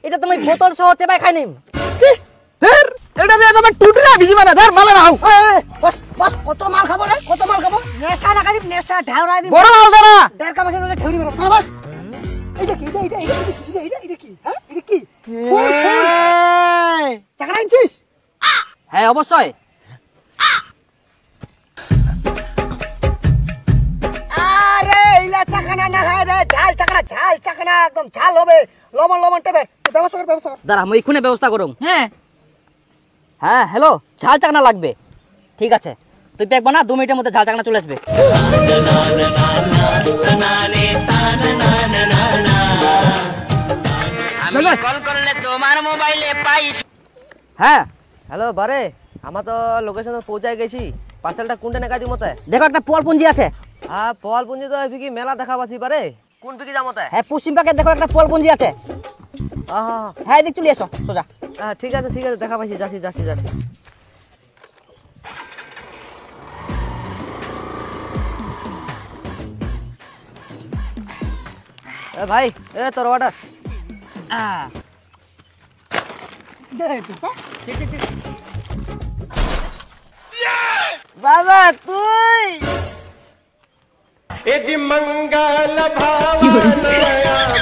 এটা তুমি বোতল সহ চেবাই খাই নিম। ধর এটা দিয়ে তুমি টুটরা ভিজিবা না, ধর মাল নাও। বস বস, কত মাল খাবো রে, কত মাল খাবো? নেশা না খাবি, নেশা ঢাউরাই দিবি। বড় মাল দাও না। দেড় কামাসের মধ্যে ঠেউরি মেরে বস। এইটা কি, এটা কি? হ্যাঁ এটা কি? ফুল চাকরা আনছিস? হ্যাঁ অবশ্যই। আরে ইলা চাকনা না হয় রে, ঝাল চাকনা একদম ঝাল হবে, লবণ লবণ টেবে। ব্যবস্থা কর। দাঁড়া আমি এক্ষুনি ব্যবস্থা করুম। হ্যাঁ হ্যালো, ঝাল চাকনা লাগবে। ঠিক আছে, তুই প্যাক বানা, 2 মিনিটের মধ্যে ঝাল চাকনা চলে আসবে। আমি কল করলে তোমার মোবাইলে পাই। হ্যাঁ হ্যালো বারে, আমরা তো লোকেশনে পৌঁছায় গেছি। পার্সেলটা কোনটা নেকা দি মতে? দেখো একটা পোয়ালপুঞ্জি আছে। হ্যাঁ পোয়ালপুঞ্জি তো এদিকে মেলা দেখা পাচ্ছি পারে। কোন দিকে যাবো মতে? হ্যাঁ পশ্চিম পাকে দেখো একটা পোয়ালপুঞ্জি আছে। হ্যাঁ এদিক চলে এসো সোজা। হ্যাঁ ঠিক আছে দেখা পাইছি, যাচ্ছি। ভাই এ তোর অর্ডার। বাবা তুই ए जी मंगल भावना